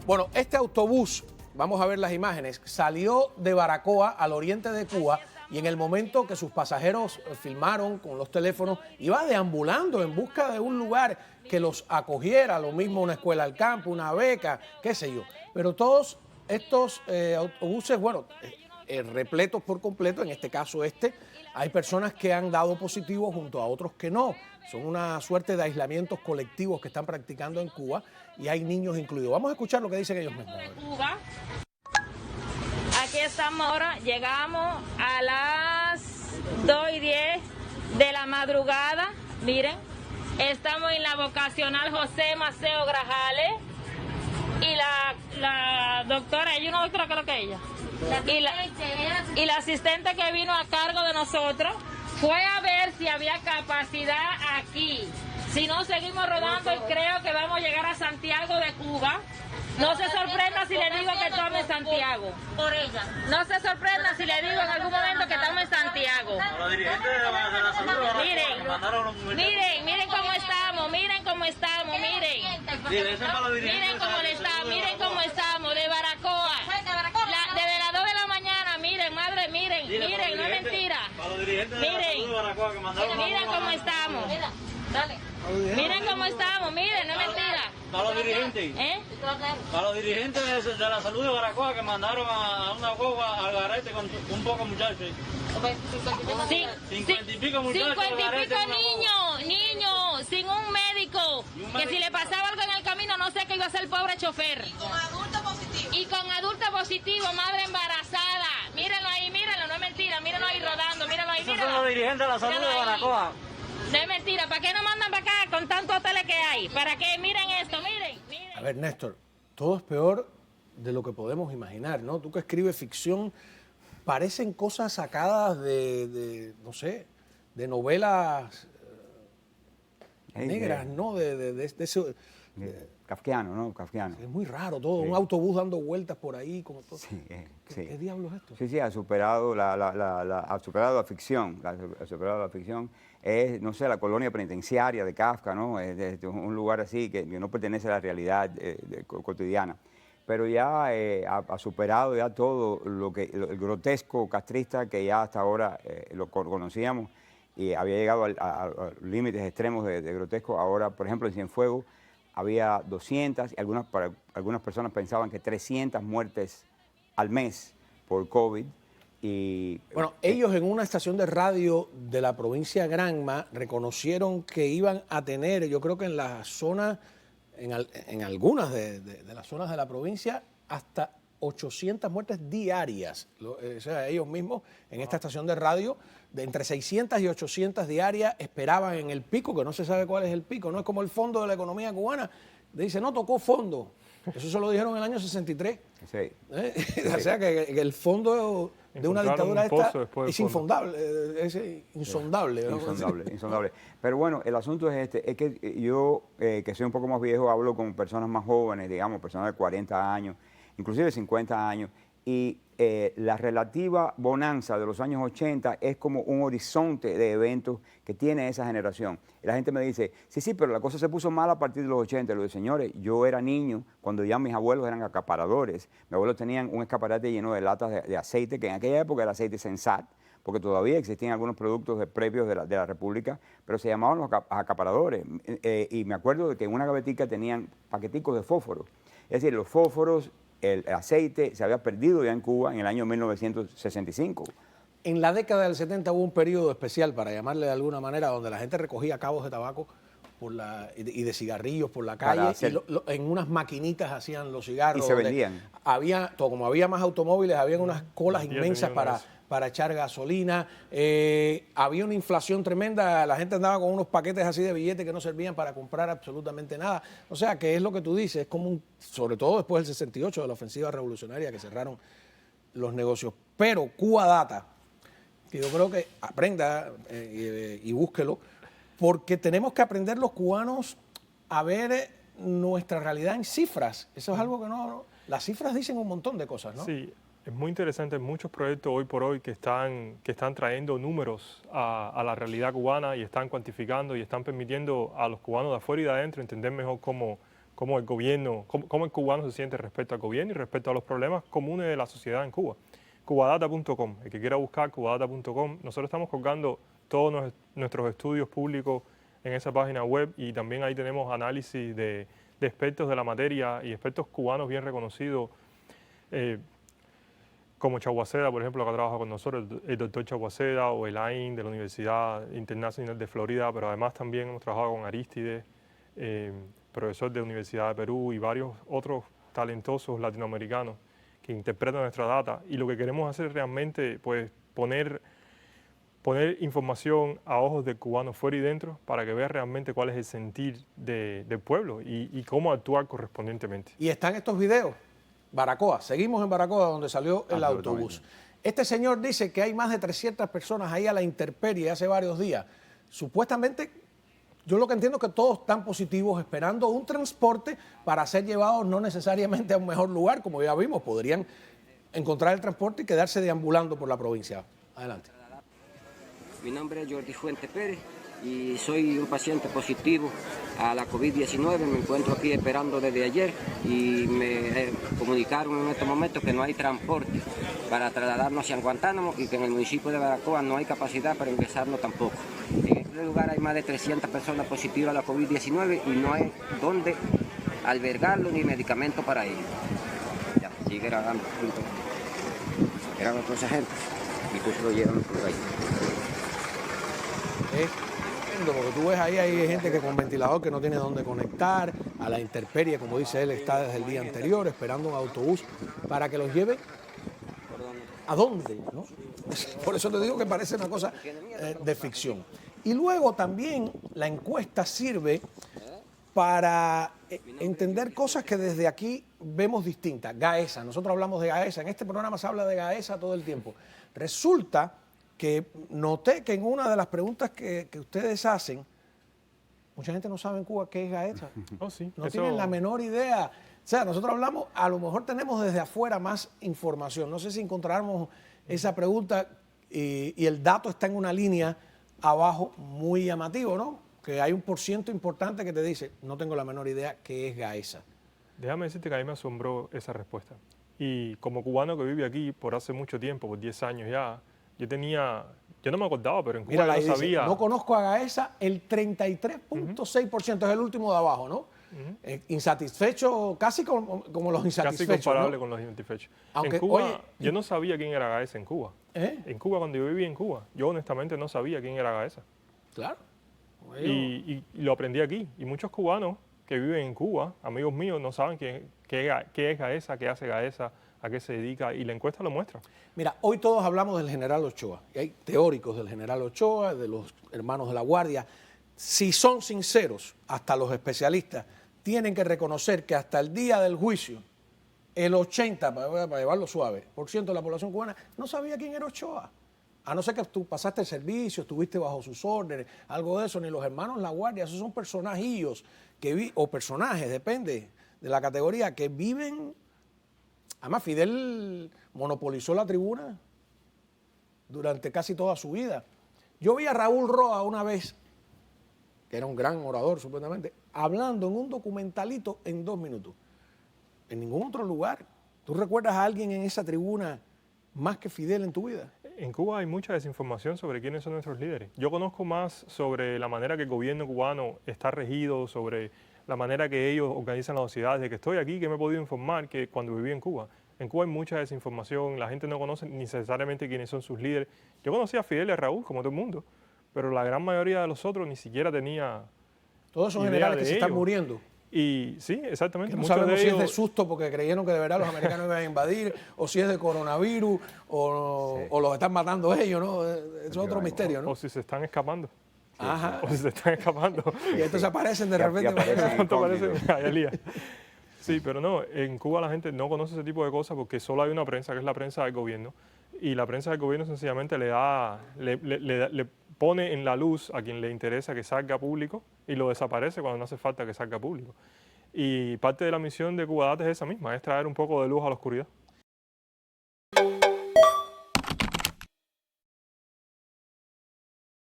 Bueno, este autobús, vamos a ver las imágenes, salió de Baracoa al oriente de Cuba y en el momento que sus pasajeros filmaron con los teléfonos, iba deambulando en busca de un lugar que los acogiera, lo mismo una escuela al campo, una beca, qué sé yo. Pero todos estos autobuses, bueno, repletos por completo, en este caso hay personas que han dado positivo junto a otros que no. Son una suerte de aislamientos colectivos que están practicando en Cuba y hay niños incluidos. Vamos a escuchar lo que dicen ellos mismos. Cuba. Aquí estamos ahora, llegamos a las 2:10 de la madrugada. Miren, estamos en la vocacional José Maceo Grajales y la doctora, ella una doctora, ¿qué es lo que ella? Y la asistente que vino a cargo de nosotros fue a ver si había capacidad aquí. Si no, seguimos rodando y creo que vamos a llegar a Santiago de Cuba. No se sorprenda si le digo que estamos en Santiago. Por ella. No se sorprenda si le digo en algún momento que estamos en Santiago. Miren cómo estamos, miren cómo estamos, miren. Miren cómo le está, miren cómo estamos, de Baracoa. Desde las 2 de la mañana, miren, madre, miren, no es mentira. Miren cómo estamos. Miren cómo estamos, miren, no es mentira. Para los dirigentes, para los dirigentes de la salud de Baracoa que mandaron a una guagua al garete con un poco muchachos. 50 y pico muchachos. 50 y pico niños, sin un médico. Que si le pasaba algo en el camino, no sé qué iba a hacer el pobre chofer. Y con adulto positivo, madre embarazada. Mírenlo ahí, mírenlo, no es mentira, mírenlo ahí rodando, mírenlo ahí, mírenlo. Esos son los dirigentes de la salud de Baracoa. No es mentira, ¿para qué no mandan para acá con tantos hoteles que hay? ¿Para qué? Miren esto, miren. A ver, Néstor, todo es peor de lo que podemos imaginar, ¿no? Tú que escribes ficción, parecen cosas sacadas no sé, de novelas negras, ¿no? De ese... Kafkiano, ¿no? Kafkiano. Es muy raro todo, Sí. Un autobús dando vueltas por ahí, como todo. Sí, ¿Qué diablos es esto? Sí, ha superado ha superado la ficción. Ha superado la ficción. Es, no sé, la colonia penitenciaria de Kafka, ¿no? Es un lugar así que no pertenece a la realidad cotidiana. Pero ya ha superado ya todo el grotesco castrista que ya hasta ahora lo conocíamos y había llegado a límites extremos de grotesco. Ahora, por ejemplo, en Cienfuegos había 200 y algunas personas pensaban que 300 muertes al mes por COVID. Y, bueno, ellos en una estación de radio de la provincia Granma reconocieron que iban a tener, yo creo que en la zona, en algunas de las zonas de la provincia, hasta 800 muertes diarias. O sea, ellos mismos en esta estación de radio, de entre 600 y 800 diarias, esperaban en el pico, que no se sabe cuál es el pico, no es como el fondo de la economía cubana. Dice, no tocó fondo. Eso se lo dijeron en el año 63. Sí. O sea, que el fondo de una dictadura esta es infondable, es insondable. ¿no? Insondable. Pero bueno, el asunto es es que yo, que soy un poco más viejo, hablo con personas más jóvenes, digamos, personas de 40 años, inclusive 50 años, y la relativa bonanza de los años 80 es como un horizonte de eventos que tiene esa generación. Y la gente me dice, sí, pero la cosa se puso mal a partir de los 80. Y le digo, señores, yo era niño cuando ya mis abuelos eran acaparadores. Mis abuelos tenían un escaparate lleno de latas de aceite, que en aquella época era aceite Sensat, porque todavía existían algunos productos previos de la República, pero se llamaban los acaparadores. Y me acuerdo de que en una gavetica tenían paqueticos de fósforos. Es decir, los fósforos, el aceite se había perdido ya en Cuba en el año 1965. En la década del 70 hubo un periodo especial, para llamarle de alguna manera, donde la gente recogía cabos de tabaco y de cigarrillos por la calle, en unas maquinitas hacían los cigarros. Y se vendían. Como había más automóviles, había unas colas inmensas para echar gasolina. Había una inflación tremenda, la gente andaba con unos paquetes así de billetes que no servían para comprar absolutamente nada. O sea, que es lo que tú dices, es como sobre todo después del 68, de la ofensiva revolucionaria, que cerraron los negocios. Pero Cuba Data, que yo creo que aprenda y búsquelo, porque tenemos que aprender los cubanos a ver nuestra realidad en cifras. Eso es algo que no... Las cifras dicen un montón de cosas, ¿no? Sí. Es muy interesante, muchos proyectos hoy por hoy que están trayendo números a la realidad cubana y están cuantificando y están permitiendo a los cubanos de afuera y de adentro entender mejor cómo cómo el gobierno, cómo el cubano se siente respecto al gobierno y respecto a los problemas comunes de la sociedad en Cuba. Cubadata.com, el que quiera buscar cubadata.com, nosotros estamos colgando todos nuestros estudios públicos en esa página web y también ahí tenemos análisis de expertos de la materia y expertos cubanos bien reconocidos, como Chaguaceda, por ejemplo, que trabaja con nosotros, el doctor Chaguaceda, o Elaine de la Universidad Internacional de Florida, pero además también hemos trabajado con Aristides, profesor de Universidad de Perú, y varios otros talentosos latinoamericanos que interpretan nuestra data. Y lo que queremos hacer es realmente, pues, poner información a ojos del cubano fuera y dentro para que vea realmente cuál es el sentir del pueblo y cómo actuar correspondientemente. Y están estos videos. Baracoa, seguimos en Baracoa, donde salió el autobús. Este señor dice que hay más de 300 personas ahí a la intemperie hace varios días. Supuestamente, yo lo que entiendo es que todos están positivos esperando un transporte para ser llevados no necesariamente a un mejor lugar, como ya vimos, podrían encontrar el transporte y quedarse deambulando por la provincia. Adelante. Mi nombre es Jordi Fuente Pérez y soy un paciente positivo a la COVID-19. Me encuentro aquí esperando desde ayer y me comunicaron en este momento que no hay transporte para trasladarnos hacia Guantánamo y que en el municipio de Baracoa no hay capacidad para ingresarnos tampoco. En este lugar hay más de 300 personas positivas a la COVID-19 y no hay dónde albergarlo ni medicamento para ello. Ya, sigue grabando. Eran otros agentes y pues lo llevan por ahí. Porque tú ves ahí hay gente que con ventilador que no tiene dónde conectar, a la intemperie, como dice él, está desde el día anterior esperando un autobús para que los lleve. ¿A dónde? ¿No? Por eso te digo que parece una cosa de ficción. Y luego también la encuesta sirve para entender cosas que desde aquí vemos distintas. Gaesa, nosotros hablamos de Gaesa, en este programa se habla de Gaesa todo el tiempo. Resulta que noté que en una de las preguntas que ustedes hacen, mucha gente no sabe en Cuba qué es Gaesa. Oh, sí. No tienen la menor idea. O sea, nosotros hablamos, a lo mejor tenemos desde afuera más información. No sé si encontramos esa pregunta y el dato está en una línea abajo muy llamativo, ¿no? Que hay un % importante que te dice, no tengo la menor idea qué es Gaesa. Déjame decirte que a mí me asombró esa respuesta. Y como cubano que vive aquí por hace mucho tiempo, por 10 años ya, yo no me acordaba, pero en Cuba Mira, yo no sabía. Dice, no conozco a Gaesa, el 33.6% es el último de abajo, ¿no? Insatisfecho, casi como los insatisfechos. Casi comparable, ¿no?, con los insatisfechos. Aunque, en Cuba, oye, yo no sabía quién era Gaesa en Cuba. En Cuba, cuando yo vivía en Cuba, yo honestamente no sabía quién era Gaesa. Claro. Y lo aprendí aquí. Y muchos cubanos que viven en Cuba, amigos míos, no saben qué es Gaesa, qué hace Gaesa, a qué se dedica, y la encuesta lo muestra. Mira, hoy todos hablamos del general Ochoa, y hay teóricos del general Ochoa, de los hermanos de la Guardia. Si son sinceros, hasta los especialistas tienen que reconocer que hasta el día del juicio, el 80%, para llevarlo suave, % de la población cubana no sabía quién era Ochoa. A no ser que tú pasaste el servicio, estuviste bajo sus órdenes, algo de eso, ni los hermanos La Guardia, esos son personajillos o personajes, depende de la categoría, que viven. Además, Fidel monopolizó la tribuna durante casi toda su vida. Yo vi a Raúl Roa una vez, que era un gran orador supuestamente, hablando en un documentalito en 2 minutos. En ningún otro lugar. ¿Tú recuerdas a alguien en esa tribuna más que Fidel en tu vida? En Cuba hay mucha desinformación sobre quiénes son nuestros líderes. Yo conozco más sobre la manera que el gobierno cubano está regido, sobre la manera que ellos organizan la sociedad. Desde que estoy aquí, que me he podido informar, que cuando viví en Cuba. En Cuba hay mucha desinformación, la gente no conoce necesariamente quiénes son sus líderes. Yo conocía a Fidel y a Raúl, como todo el mundo, pero la gran mayoría de los otros ni siquiera tenía. Todos esos generales que se están muriendo. Y sí, exactamente. Que no sabemos si es de susto porque creyeron que de verdad los americanos iban a invadir, o si es de coronavirus, o los están matando ellos, ¿no? Es otro misterio, ¿no? O si se están escapando. Ajá. O si se están escapando. Y entonces aparecen de repente. Sí, pero no, en Cuba la gente no conoce ese tipo de cosas porque solo hay una prensa, que es la prensa del gobierno, y la prensa del gobierno sencillamente le pone en la luz a quien le interesa que salga público y lo desaparece cuando no hace falta que salga público. Y parte de la misión de Cubadata es esa misma, es traer un poco de luz a la oscuridad.